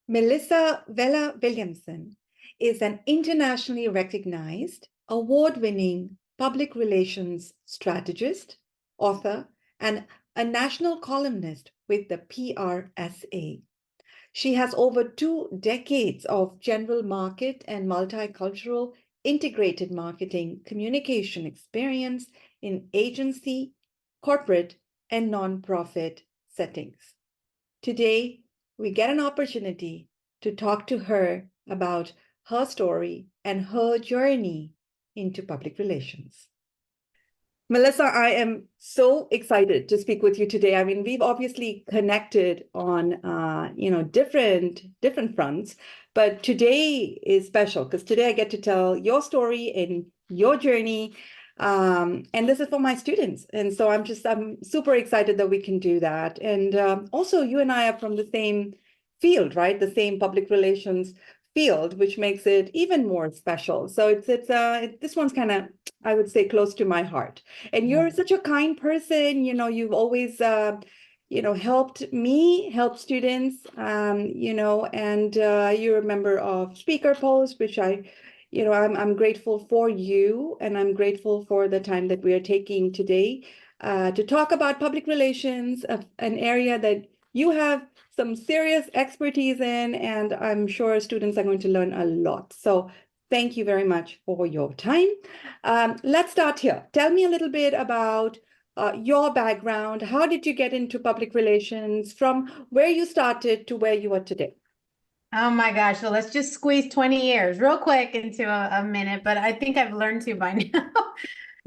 Melissa Vela-Williamson is an internationally recognized, award-winning public relations strategist, author, and a national columnist with the PRSA. She has over 2 decades of general market and multicultural integrated marketing communication experience in agency, corporate, and nonprofit settings. Today, we get an opportunity to talk to her about her story and her journey into public relations. Melissa, I am so excited to speak with you today. I mean, we've obviously connected on, different fronts, but today is special because today I get to tell your story and your journey, and this is for my students. And so I'm super excited that we can do that. And also, you and I are from the same field, right? The same public relations field, which makes it even more special. So this one's kind of, I would say, close to my heart. And you're such a kind person. You've always, helped me, help students, and you're a member of Speaker Post, which I'm grateful for you, and I'm grateful for the time that we are taking today to talk about public relations, an area that you have some serious expertise in, and I'm sure students are going to learn a lot. So thank you very much for your time. Let's start here. Tell me a little bit about your background. How did you get into public relations from where you started to where you are today? Oh my gosh. So let's just squeeze 20 years real quick into a minute, but I think I've learned to by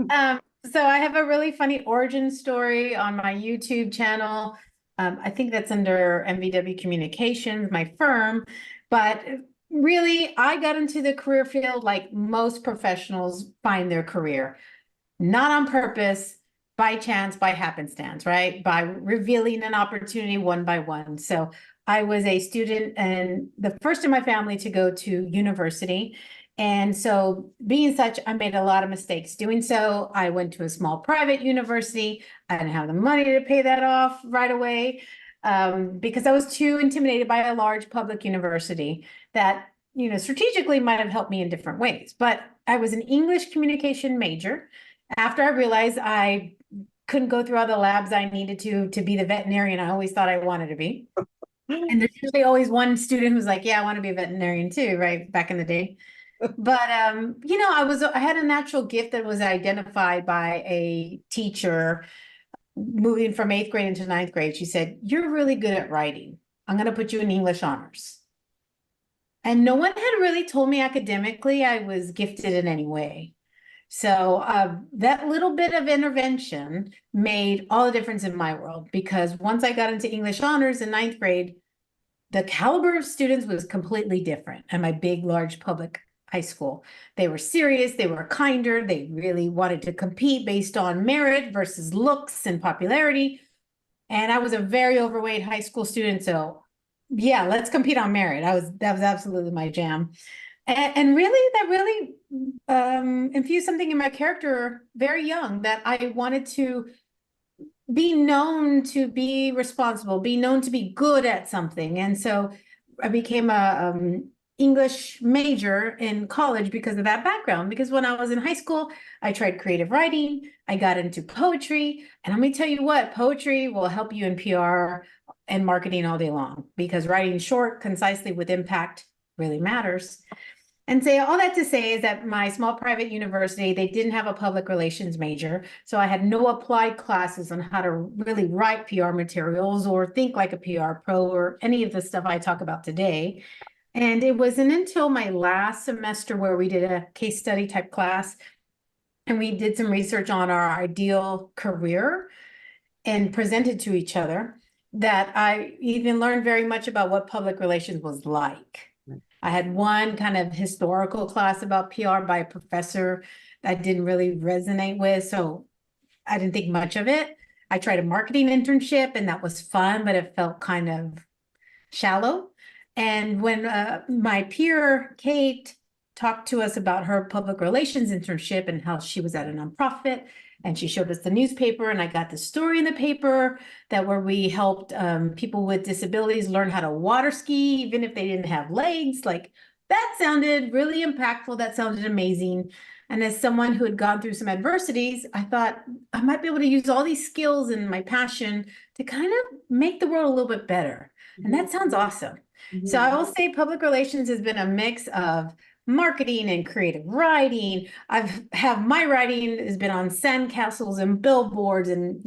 now. So I have a really funny origin story on my YouTube channel. I think that's under MVW Communications, my firm. But really, I got into the career field like most professionals find their career, not on purpose, by chance, by happenstance, right? By revealing an opportunity one by one. So I was a student and the first in my family to go to university. And so being such, I made a lot of mistakes doing so. I went to a small private university. I didn't have the money to pay that off right away because I was too intimidated by a large public university that, strategically might have helped me in different ways. But I was an English communication major. After I realized I couldn't go through all the labs I needed to be the veterinarian I always thought I wanted to be. And there's usually always one student who's like, yeah, I want to be a veterinarian too, right? Back in the day. But I had a natural gift that was identified by a teacher moving from 8th grade into 9th grade. She said, "You're really good at writing. I'm going to put you in English honors." And no one had really told me academically I was gifted in any way. So that little bit of intervention made all the difference in my world, because once I got into English honors in 9th grade, the caliber of students was completely different at my big, large public high school. They were serious, they were kinder, they really wanted to compete based on merit versus looks and popularity. And I was a very overweight high school student, so yeah, let's compete on merit. That was absolutely my jam. And really, that really infused something in my character very young, that I wanted to be known to be responsible, be known to be good at something. And so I became a English major in college because of that background. Because when I was in high school, I tried creative writing, I got into poetry. And let me tell you what, poetry will help you in PR and marketing all day long, because writing short, concisely with impact really matters. And say all that to say is that my small private university, they didn't have a public relations major. So I had no applied classes on how to really write PR materials or think like a PR pro or any of the stuff I talk about today. And it wasn't until my last semester where we did a case study type class and we did some research on our ideal career and presented to each other that I even learned very much about what public relations was like. I had one kind of historical class about PR by a professor that didn't really resonate with, so I didn't think much of it. I tried a marketing internship and that was fun, but it felt kind of shallow. And when my peer, Kate, talked to us about her public relations internship and how she was at a nonprofit. And she showed us the newspaper, and I got the story in the paper that where we helped people with disabilities learn how to water ski, even if they didn't have legs. Like, that sounded really impactful. That sounded amazing. And as someone who had gone through some adversities, I thought I might be able to use all these skills and my passion to kind of make the world a little bit better. And that sounds awesome. So I will say public relations has been a mix of marketing and creative writing. My writing has been on sandcastles and billboards and,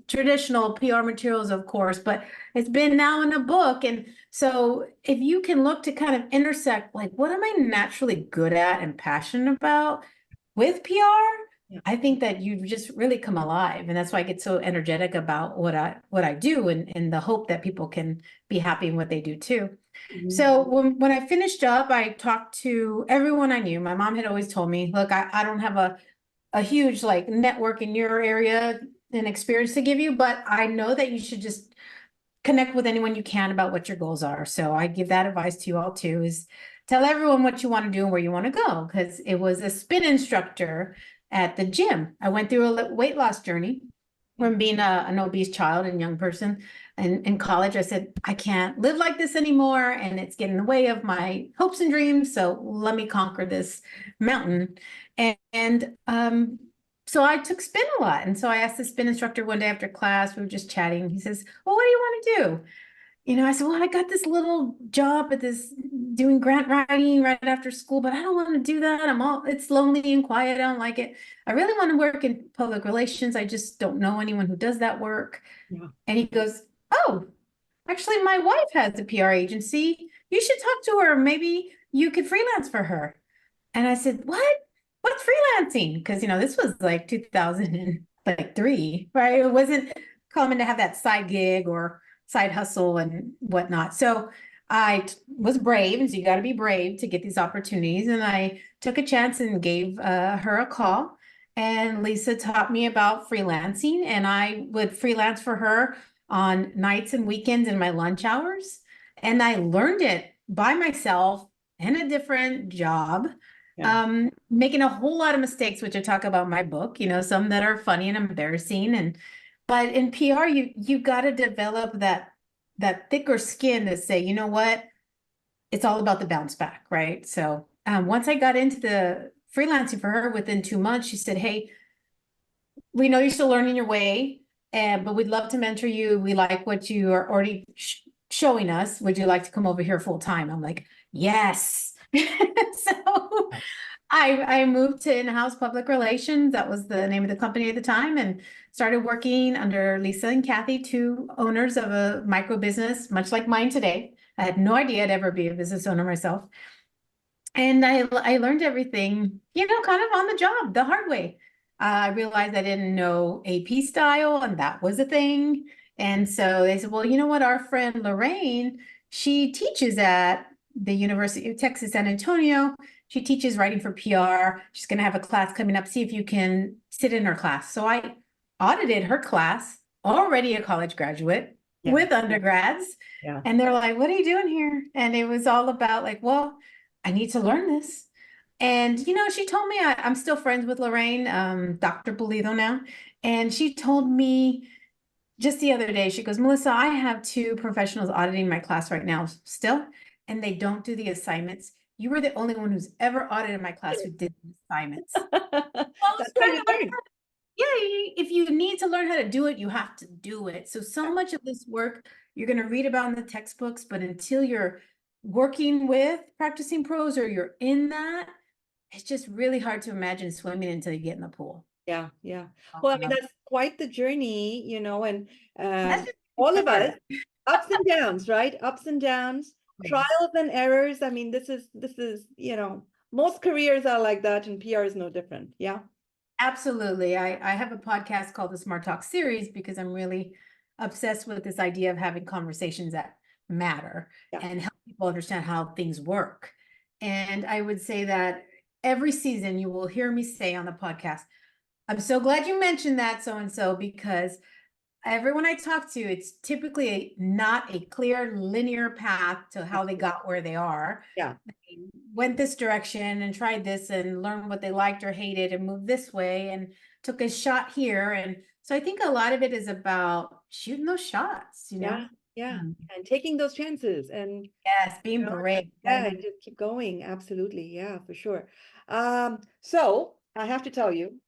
traditional PR materials, of course, but it's been now in a book. And so if you can look to kind of intersect, like, what am I naturally good at and passionate about with PR? I think that you just really come alive. And that's why I get so energetic about what I do, and the hope that people can be happy in what they do too. So when I finished up, I talked to everyone I knew. My mom had always told me, look, I don't have a huge like network in your area and experience to give you, but I know that you should just connect with anyone you can about what your goals are. So I give that advice to you all too, is tell everyone what you want to do and where you want to go. Because it was a spin instructor at the gym. I went through a weight loss journey from being an obese child and young person. And in college, I said, I can't live like this anymore, and it's getting in the way of my hopes and dreams. So let me conquer this mountain. So I took spin a lot. And so I asked the spin instructor one day after class, we were just chatting. He says, well, what do you want to do? I said, well, I got this little job at this doing grant writing right after school, but I don't want to do that. It's lonely and quiet. I don't like it. I really want to work in public relations. I just don't know anyone who does that work. Yeah. And he goes, oh, actually, my wife has a PR agency. You should talk to her. Maybe you could freelance for her. And I said, what? What's freelancing? Because, this was like 2003, right? It wasn't common to have that side gig or side hustle and whatnot. So I was brave, and so you got to be brave to get these opportunities. And I took a chance and gave her a call. And Lisa taught me about freelancing, and I would freelance for her on nights and weekends in my lunch hours. And I learned it by myself in a different job. Yeah. Making a whole lot of mistakes, which I talk about in my book, some that are funny and embarrassing. But in PR, you got to develop that thicker skin to say, you know what, it's all about the bounce back, right? So once I got into the freelancing for her, within 2 months, she said, hey, we know you're still learning your way, but we'd love to mentor you. We like what you are already showing us. Would you like to come over here full time? I'm like, yes. So I moved to in-house public relations. That was the name of the company at the time, and started working under Lisa and Kathy, two owners of a micro business, much like mine today. I had no idea I'd ever be a business owner myself. And I learned everything, kind of on the job, the hard way. I realized I didn't know AP style, and that was a thing. And so they said, well, you know what? Our friend Lorraine, she teaches at the University of Texas, San Antonio. She teaches writing for PR. She's going to have a class coming up. See if you can sit in her class. So I audited her class, already a college graduate with undergrads. Yeah. And they're like, what are you doing here? And it was all about like, well, I need to learn this. And, she told me, I'm still friends with Lorraine, Dr. Pulido now. And she told me just the other day, she goes, Melissa, I have two professionals auditing my class right now still, and they don't do the assignments. You were the only one who's ever audited my class who did the assignments. That's how you learn. Yeah, if you need to learn how to do it, you have to do it. So much of this work you're going to read about in the textbooks, but until you're working with practicing pros or you're in that, it's just really hard to imagine swimming until you get in the pool. Yeah. Well, I mean, that's quite the journey, and all of us, ups and downs, right? Ups and downs, trials and errors. I mean, this is, most careers are like that, and PR is no different. Yeah. Absolutely. I have a podcast called the Smart Talk series because I'm really obsessed with this idea of having conversations that matter and help people understand how things work. And I would say that every season you will hear me say on the podcast, I'm so glad you mentioned that so-and-so, because everyone I talk to, it's typically not a clear linear path to how they got where they are. Yeah. They went this direction and tried this and learned what they liked or hated and moved this way and took a shot here. And so I think a lot of it is about shooting those shots, you know? Yeah. Yeah. Mm. And taking those chances and Yes, being know, brave. yeah, and just keep going. Absolutely. Yeah, for sure. So I have to tell you,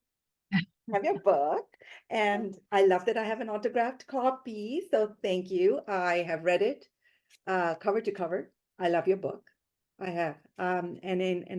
I have your book, and I love that I have an autographed copy. So thank you. I have read it cover to cover. I love your book. I have. And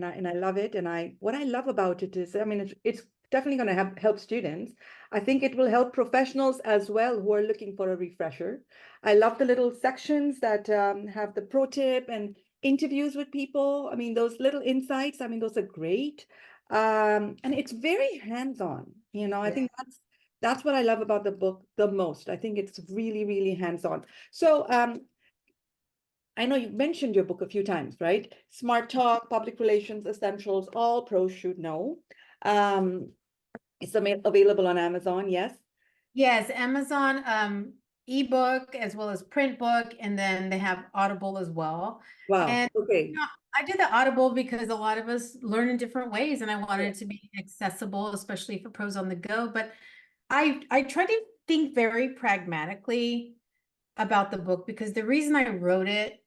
I love it. And what I love about it is, I mean, it's definitely going to help students. I think it will help professionals as well who are looking for a refresher. I love the little sections that have the pro tip and interviews with people. I mean, those little insights, I mean, those are great. And it's very hands-on. I Yeah. think that's what I love about the book the most. I think it's really, really hands-on. So I know you've mentioned your book a few times, right? Smart Talk, Public Relations Essentials, all pros should know. Um, it's available on Amazon, yes? Yes, Amazon ebook as well as print book, and then they have Audible as well. Wow. And Okay. you know, I did the Audible because a lot of us learn in different ways, and I wanted Yeah. it to be accessible, especially for pros on the go. But I try to think very pragmatically about the book because the reason I wrote it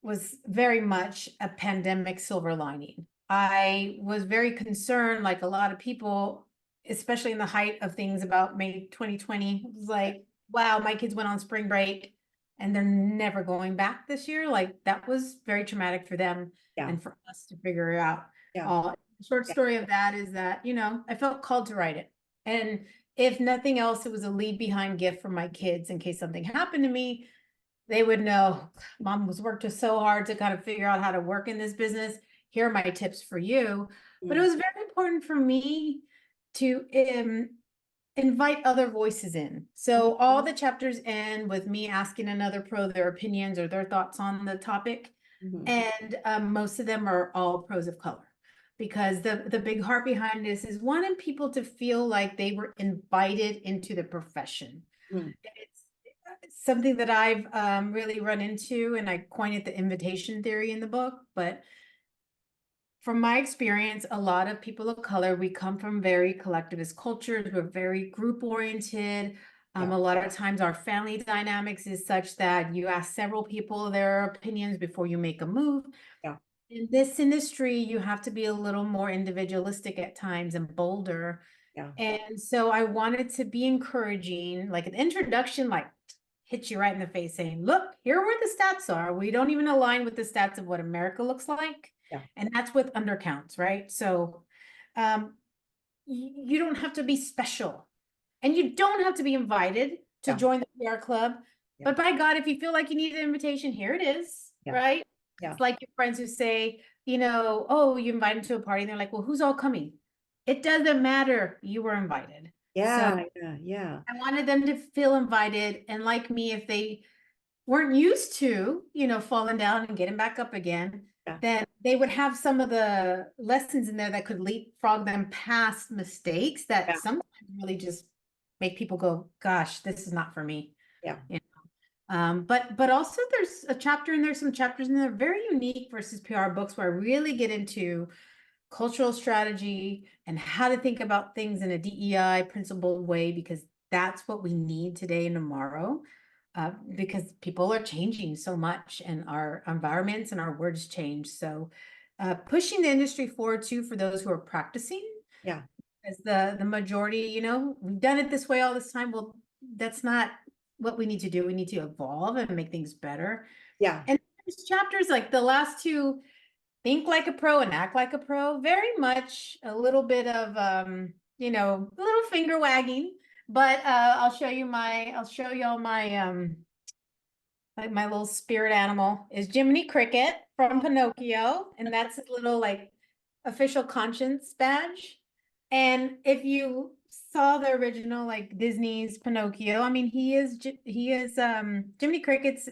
was very much a pandemic silver lining. I was very concerned, like a lot of people, especially in the height of things about May 2020, it was like, wow, my kids went on spring break and they're never going back this year. Like that was very traumatic for them Yeah. and for us to figure it out. Yeah. The short Yeah. story of that is that, I felt called to write it. And if nothing else, it was a leave behind gift for my kids in case something happened to me. They would know mom was worked so hard to kind of figure out how to work in this business. Here are my tips for you. But it Mm, was very important for me to invite other voices in. So all mhm, the chapters end with me asking another pro their opinions or their thoughts on the topic. mhm. And most of them are all pros of color. Because the big heart behind this is wanting people to feel like they were invited into the profession. Mm, It's something that I've really run into, and I coined it the invitation theory in the book. But from my experience, a lot of people of color, we come from very collectivist cultures. We're very group oriented. yeah. A lot of times our family dynamics is such that you ask several people their opinions before you make a move. Yeah. In this industry, you have to be a little more individualistic at times and bolder. Yeah. And so I wanted to be encouraging, like an introduction, like hit you right in the face saying, look, here are where the stats are. We don't even align with the stats of what America looks like. Yeah. And that's with undercounts, right? So um, you don't have to be special and you don't have to be invited to Yeah. join the PR club. Yeah. But by God, if you feel like you need an invitation, here it is, Yeah. right? Yeah. It's like your friends who say, oh, you invite them to a party. And they're like, well, who's all coming? It doesn't matter. You were invited. So Yeah. Yeah. Yeah. I wanted them to feel invited and like me, if they weren't used to, falling down and getting back up again, Yeah. then they would have some of the lessons in there that could leapfrog them past mistakes that Yeah. sometimes really just make people go, gosh, this is not for me. Yeah. But also there's a chapter in there, some chapters in there very unique versus PR books where I really get into cultural strategy and how to think about things in a DEI principled way, because that's what we need today and tomorrow. Because people are changing so much and our environments and our words change. So pushing the industry forward too for those who are practicing Yeah. as the majority, we've done it this way all this time. Well, that's not what we need to do. We need to evolve and make things better. Yeah. And there's chapters like the last two, think like a pro and act like a pro, very much a little bit of a little finger wagging. But I'll show you all my like my little spirit animal is Jiminy Cricket from Pinocchio, and that's his little like official conscience badge. And if you saw the original like Disney's Pinocchio, I mean he is Jiminy Cricket's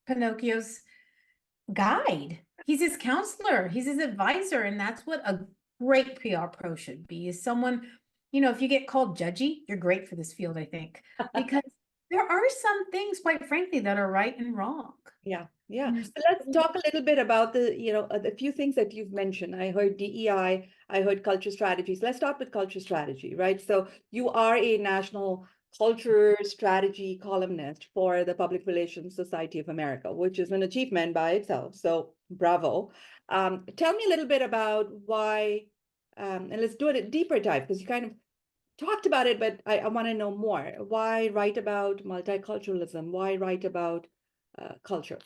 Pinocchio's guide. He's his counselor, he's his advisor, and that's what a great PR pro should be, is someone if you get called judgy, you're great for this field, I think, because there are some things, quite frankly, that are right and wrong. Yeah, yeah. And So let's talk a little bit about the few things that you've mentioned. I heard DEI, I heard culture strategies. Let's start with culture strategy, right? So you are a national culture strategy columnist for the Public Relations Society of America, which is an achievement by itself. So bravo. Tell me a little bit about why, and let's do it a deeper dive because you kind of talked about it, but I want to know more. Why write about multiculturalism? Why write about culture?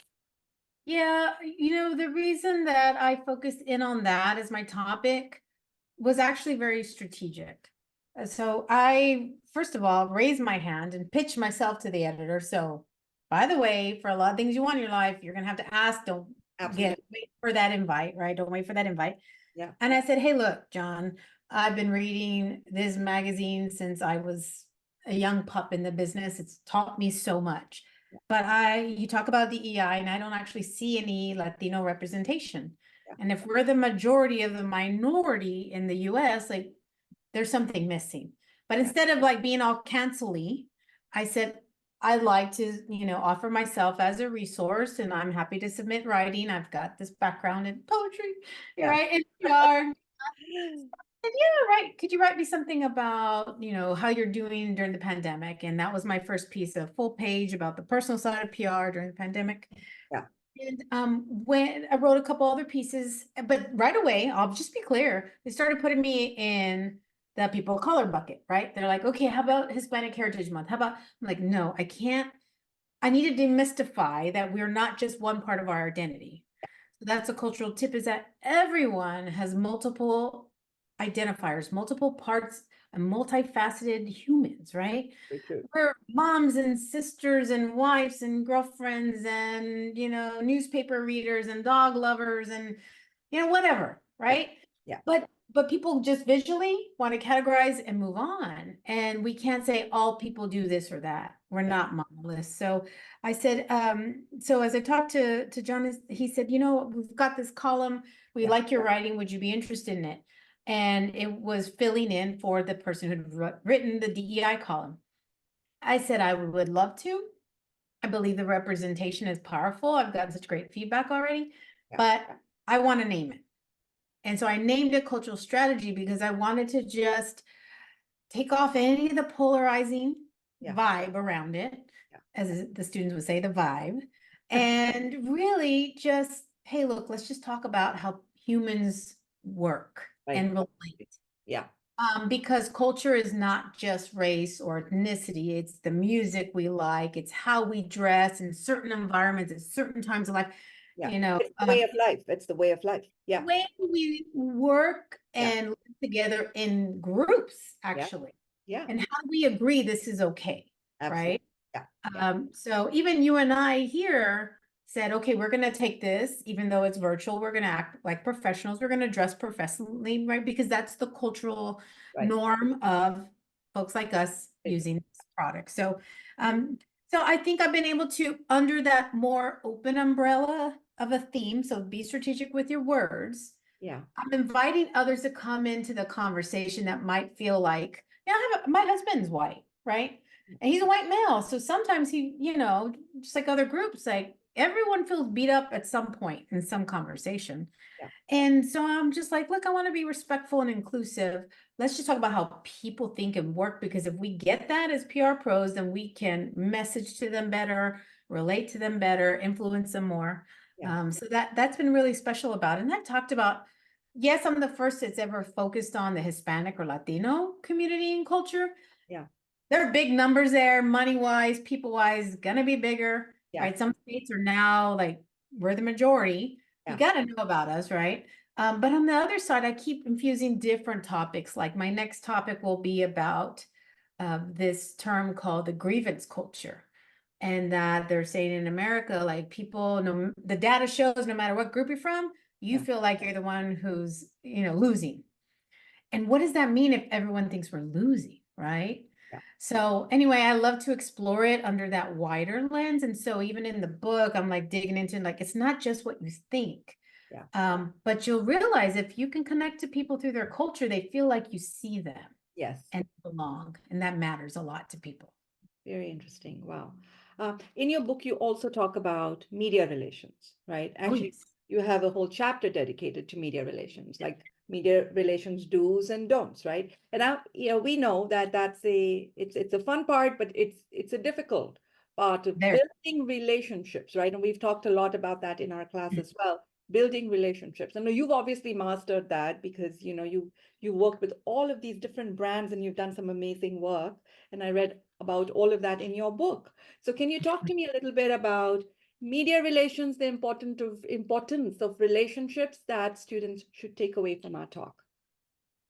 yeah, the reason that I focused in on that as my topic was actually very strategic. So I, first of all, raised my hand and pitched myself to the editor. So, by the way, for a lot of things you want in your life, you're gonna have to ask. Don't Absolutely. wait for that invite, right? Don't wait for that invite. Yeah. And I said, hey, look, John, I've been reading this magazine since I was a young pup in the business. It's taught me so much. But you talk about the EI, and I don't actually see any Latino representation. Yeah. And if we're the majority of the minority in the US, like there's something missing. But instead of like being all cancel-y, I said, I'd like to, offer myself as a resource, and I'm happy to submit writing. I've got this background in poetry, Yeah. right? And PR. Yeah, right. Could you write me something about, how you're doing during the pandemic? And that was my first piece, a full page about the personal side of PR during the pandemic. Yeah. And when I wrote a couple other pieces, but right away, I'll just be clear, they started putting me in the people of color bucket, right? They're like, okay, how about Hispanic Heritage Month? How about, I'm like, no, I can't. I need to demystify that we're not just one part of our identity. So that's a cultural tip, is that everyone has multiple identifiers, multiple parts, and multifaceted humans, right? Very true. We're moms and sisters and wives and girlfriends and, newspaper readers and dog lovers and, whatever, right? Yeah. But people just visually want to categorize and move on. And we can't say all people do this or that. We're not monoliths. So I said, so as I talked to John, he said, we've got this column. We like your writing. Would you be interested in it? And it was filling in for the person who'd written the DEI column. I said, I would love to. I believe the representation is powerful. I've gotten such great feedback already, but I want to name it. And so I named it cultural strategy because I wanted to just take off any of the polarizing vibe around it, as the students would say, the vibe, and really just, hey, look, let's just talk about how humans work and relate. Yeah. Because culture is not just race or ethnicity. It's the music we like. It's how we dress in certain environments at certain times of life. Yeah. It's the way of life. It's the way of life. Yeah. The way we work and live together in groups, actually. Yeah. And how we agree this is okay. Absolutely. Right? Yeah. So even you and I here said, okay, we're going to take this, even though it's virtual, we're going to act like professionals. We're going to dress professionally, right? Because that's the cultural norm of folks like us using this product. So, so I think I've been able to, under that more open umbrella of a theme, so be strategic with your words. Yeah. I'm inviting others to come into the conversation that might feel like, my husband's white, right? And he's a white male. So sometimes he, just like other groups, like everyone feels beat up at some point in some conversation. Yeah. And so I'm just like, look, I want to be respectful and inclusive. Let's just talk about how people think and work, because if we get that as PR pros, then we can message to them better, relate to them better, influence them more. Yeah. So that's been really special about it. And I talked about, yes, I'm the first that's ever focused on the Hispanic or Latino community and culture. Yeah. There are big numbers there, money-wise, people-wise, gonna be bigger, right? Some states are now like, we're the majority. You got to know about us, right? But on the other side, I keep infusing different topics. Like my next topic will be about this term called the grievance culture. And that they're saying in America, like people, the data shows no matter what group you're from, you feel like you're the one who's, losing. And what does that mean if everyone thinks we're losing, right? Yeah. So anyway, I love to explore it under that wider lens. And so even in the book, I'm like digging into like, it's not just what you think. Yeah. But you'll realize if you can connect to people through their culture, they feel like you see them. Yes. and belong. And that matters a lot to people. Very interesting. Wow. In your book, you also talk about media relations, right? Oh, Actually, yes. you have a whole chapter dedicated to media relations, like media relations do's and don'ts, right? And now, we know that it's a fun part, but it's a difficult part of There. building relationships, right? And we've talked a lot about that in our class as well, building relationships. And you've obviously mastered that because you worked with all of these different brands and you've done some amazing work. And I read about all of that in your book. So can you talk to me a little bit about media relations, the importance of relationships that students should take away from our talk?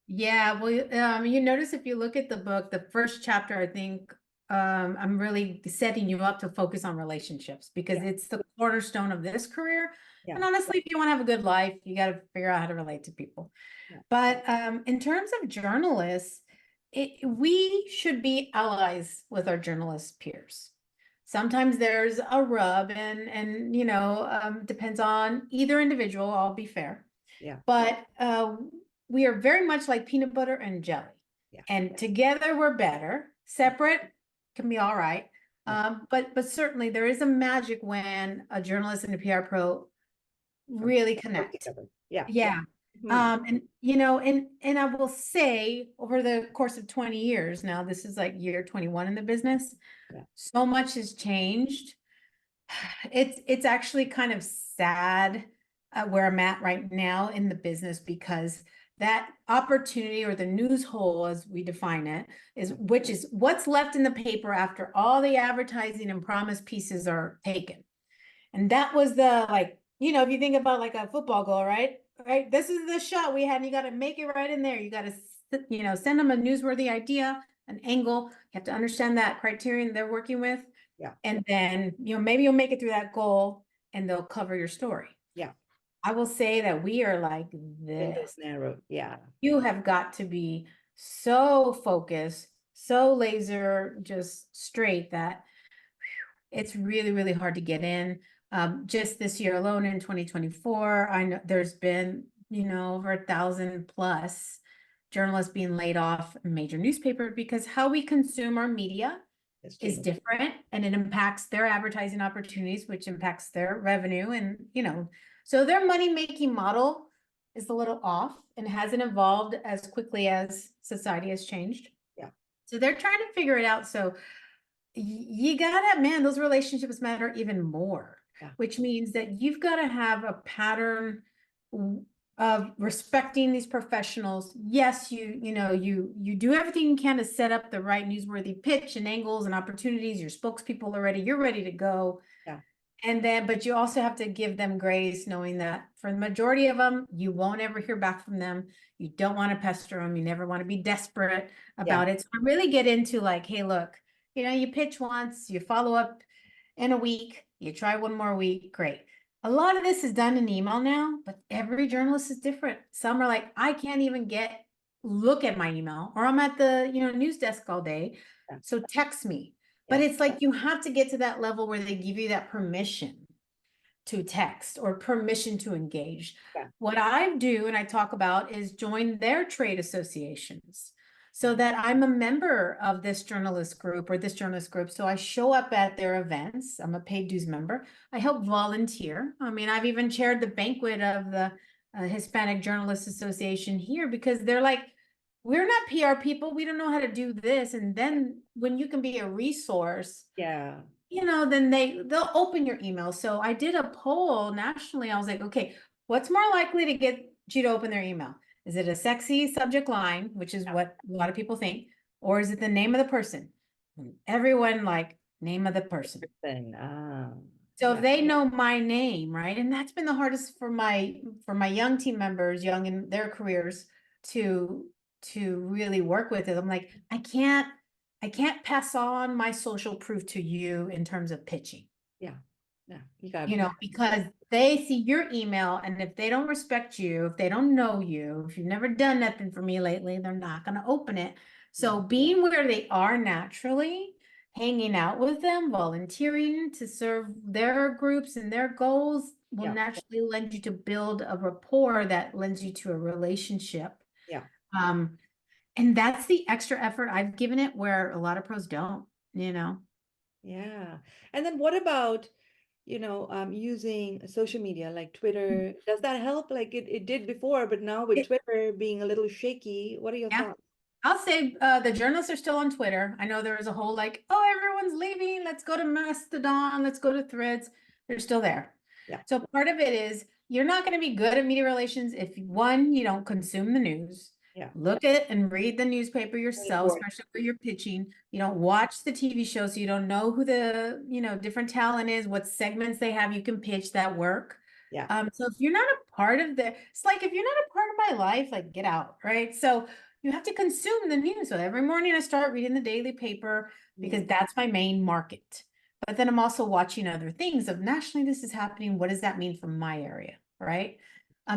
Yeah, well, you notice if you look at the book, the first chapter, I think I'm really setting you up to focus on relationships because Yeah, it's the cornerstone of this career. yeah, And honestly, if you want to have a good life, you got to figure out how to relate to people. yeah, But in terms of journalists, we should be allies with our journalist peers. Sometimes there's a rub, and depends on either individual. I'll be fair, yeah, but we are very much like peanut butter and jelly, yeah, and together we're better. Separate can be all right, yeah. but certainly there is a magic when a journalist and a PR pro really Work connect. together. Yeah. Yeah. Mhm. And I will say over the course of 20 years now, this is like year 21 in the business, Yeah. so much has changed. It's actually kind of sad where I'm at right now in the business because that opportunity or the news hole, as we define it, which is what's left in the paper after all the advertising and promise pieces are taken. And that was the if you think about like a football goal, right? Right. This is the shot we had, and you got to make it right in there. You got to, send them a newsworthy idea, an angle. You have to understand that criterion they're working with. Yeah. And then, maybe you'll make it through that goal and they'll cover your story. Yeah. I will say that we are like In this. those narrow. Yeah. You have got to be so focused, so laser, just straight that it's really, really hard to get in. Just this year alone in 2024, I know there's been, over 1,000 plus journalists being laid off in major newspaper because how we consume our media It's is changed. different and it impacts their advertising opportunities, which impacts their revenue. And, so their money-making model is a little off and hasn't evolved as quickly as society has changed. Yeah. So they're trying to figure it out. So you gotta, man, those relationships matter even more, Yeah. which means that you've got to have a pattern of respecting these professionals. Yes, you do everything you can to set up the right newsworthy pitch and angles and opportunities. Your spokespeople are ready, you're ready to go. Yeah. And then, but you also have to give them grace, knowing that for the majority of them, you won't ever hear back from them. You don't want to pester them. You never want to be desperate about it. So I really get into like, hey, look, you pitch once, you follow up in a week, you try one more week, great. A lot of this is done in email now, but every journalist is different. Some are like, I can't even look at my email, or I'm at the, news desk all day. Yeah. So text me. But it's like you have to get to that level where they give you that permission to text or permission to engage. Yeah. What I do and I talk about is join their trade associations so that I'm a member of this journalist group or this journalist group. So I show up at their events. I'm a paid dues member. I help volunteer. I mean, I've even chaired the banquet of the Hispanic Journalists Association here because they're like, we're not PR people. We don't know how to do this. And then when you can be a resource, Yeah. then they'll open your email. So I did a poll nationally. I was like, okay, what's more likely to get you to open their email? Is it a sexy subject line, which is what a lot of people think, or is it the name of the person? And everyone like name of the person. So if they know my name, right? And that's been the hardest for my young team members, young in their careers, to really work with it. I'm like, I can't pass on my social proof to you in terms of pitching. Yeah. Yeah. You got Because they see your email, and if they don't respect you, if they don't know you, if you've never done nothing for me lately, they're not going to open it. So being where they are naturally, hanging out with them, volunteering to serve their groups and their goals will naturally lend you to build a rapport that lends you to a relationship. Yeah. And that's the extra effort I've given it where a lot of pros don't, you know. Yeah. And then what about, using social media like Twitter? Does that help? Like it did before, but now with It, Twitter being a little shaky, what are your yeah. thoughts? I'll say the journalists are still on Twitter. I know there was a whole like, oh, everyone's leaving. Let's go to Mastodon. Let's go to Threads. They're still there. Yeah. So part of it is you're not going to be good at media relations if one, you don't consume the news. Yeah. Look at and read the newspaper yourself, Report. especially where you're pitching. You don't watch the TV show, so you don't know who the, different talent is, what segments they have you can pitch that work. Yeah. So if you're not a part of it's like if you're not a part of my life, like get out, right? So you have to consume the news. So every morning I start reading the daily paper because that's my main market. But then I'm also watching other things of nationally, this is happening. What does that mean for my area, right?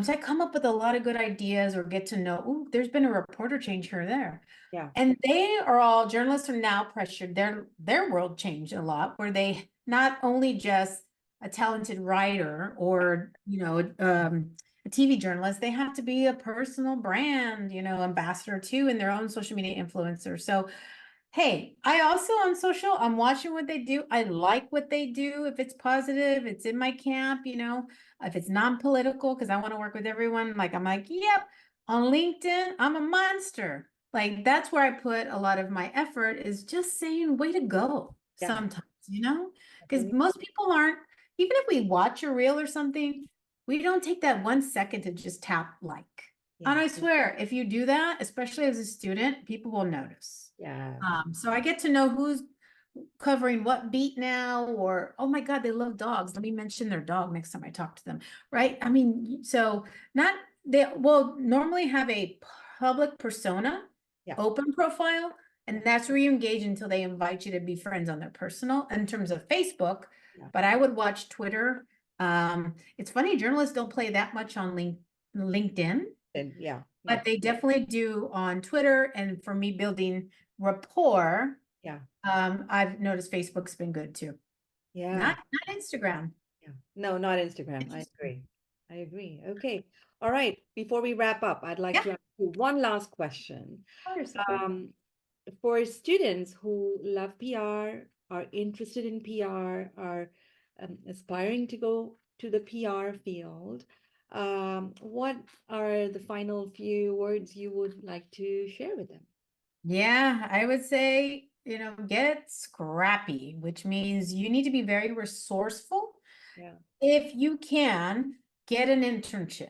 So I come up with a lot of good ideas or get to know, oh, there's been a reporter change here or there. Yeah. And journalists are now pressured. Their world changed a lot where they not only just a talented writer or, a TV journalist, they have to be a personal brand, ambassador too, and their own social media influencer. So hey, I also on social, I'm watching what they do. I like what they do. If it's positive, it's in my camp, if it's non-political, because I want to work with everyone. Like, I'm like, yep, on LinkedIn, I'm a monster. Like, that's where I put a lot of my effort is just saying, way to go Yeah. sometimes, because Absolutely. most people aren't, even if we watch a reel or something, we don't take that 1 second to just tap like. Yeah. And I swear, if you do that, especially as a student, people will notice. Yeah. So I get to know who's covering what beat now, or, oh my God, they love dogs. Let me mention their dog next time I talk to them, right? I mean, so they will normally have a public persona, Yeah. open profile, and that's where you engage until they invite you to be friends on their personal in terms of Facebook. Yeah. But I would watch Twitter. It's funny, journalists don't play that much on LinkedIn. And yeah. But they definitely do on Twitter. And for me building rapport, Yeah. I've noticed Facebook's been good too. Yeah. Not Instagram. Yeah. No, not Instagram. I agree. I agree. Okay. All right. Before we wrap up, I'd like Yeah, to ask you one last question. of course. For students who love PR, are interested in PR, are aspiring to go to the PR field, what are the final few words you would like to share with them? Yeah, I would say, get scrappy, which means you need to be very resourceful. Yeah. If you can, get an internship.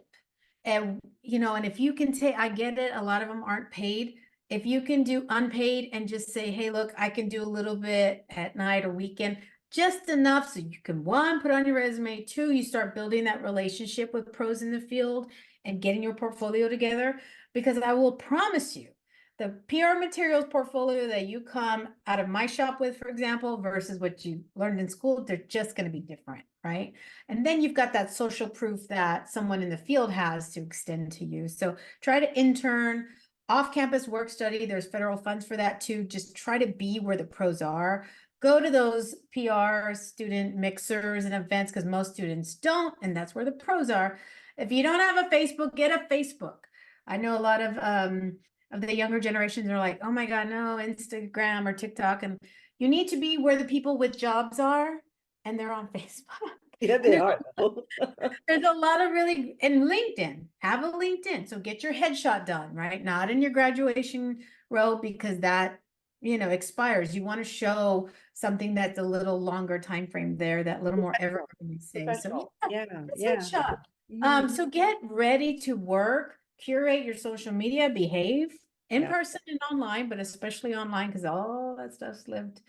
And if you can take, I get it, a lot of them aren't paid. If you can do unpaid and just say, hey, look, I can do a little bit at night or weekend, just enough so you can, one, put on your resume, two, you start building that relationship with pros in the field and getting your portfolio together. Because I will promise you, the PR materials portfolio that you come out of my shop with, for example, versus what you learned in school, they're just going to be different, right? And then you've got that social proof that someone in the field has to extend to you. So try to intern, off-campus work study. There's federal funds for that too. Just try to be where the pros are. Go to those PR student mixers and events because most students don't, and that's where the pros are. If you don't have a Facebook, get a Facebook. I know a lot of the younger generations are like, oh my God, no, Instagram or TikTok. And you need to be where the people with jobs are, and they're on Facebook. Yeah, they are. Though. There's a lot of really, and LinkedIn, have a LinkedIn. So get your headshot done, right? Not in your graduation row because that, expires. You want to show something that's a little longer time frame there, that little more evergreen, we say. So Professional. Yeah, yeah. headshot. Mhm. So get ready to work, curate your social media, behave in Yeah, person and online, but especially online because all that stuff's lives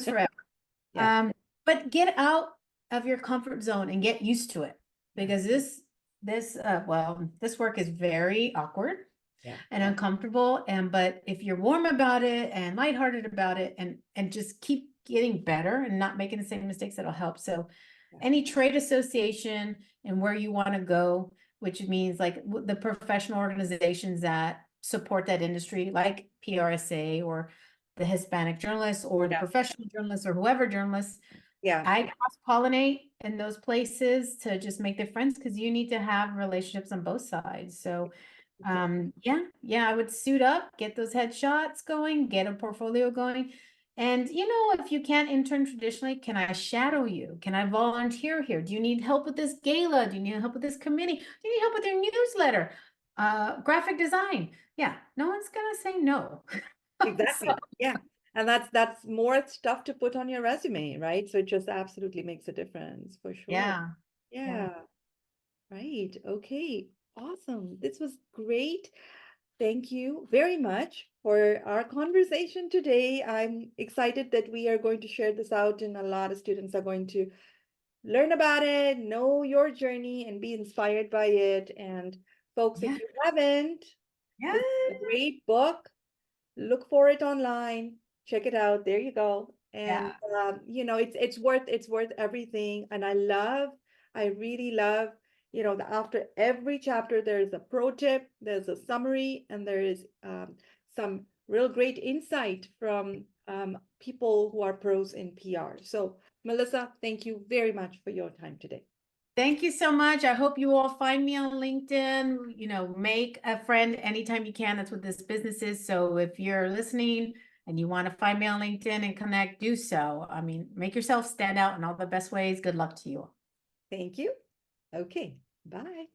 forever. yeah, But get out of your comfort zone and get used to it because this work is very awkward yeah, and uncomfortable. But if you're warm about it and lighthearted about it and just keep getting better and not making the same mistakes, that'll help. So yeah. any trade association and where you want to go, which means like the professional organizations that support that industry, like PRSA or the Hispanic journalists or the Yeah. professional journalists or whoever journalists, Yeah. I cross-pollinate in those places to just make their friends because you need to have relationships on both sides. So Yeah, I would suit up, get those headshots going, get a portfolio going. And if you can't intern traditionally, can I shadow you? Can I volunteer here? Do you need help with this gala? Do you need help with this committee? Do you need help with your newsletter? Graphic design. Yeah, no one's gonna say no. Exactly. So, Yeah. And that's more stuff to put on your resume, right? So it just absolutely makes a difference for sure. yeah, yeah. Yeah. Right. Okay. Awesome. This was great. Thank you very much for our conversation today. I'm excited that we are going to share this out, and a lot of students are going to learn about it, know your journey, and be inspired by it. And folks, if Yeah, you haven't, yeah, this is a great book. Look for it online, check it out. There you go. And yeah, it's worth everything. And I really love, after every chapter there's a pro tip, there's a summary, and there is some real great insight from people who are pros in PR. So Melissa, thank you very much for your time today. Thank you so much. I hope you all find me on LinkedIn. Make a friend anytime you can. That's what this business is. So if you're listening and you want to find me on LinkedIn and connect, do so. I mean, make yourself stand out in all the best ways. Good luck to you all. Thank you. Okay, bye.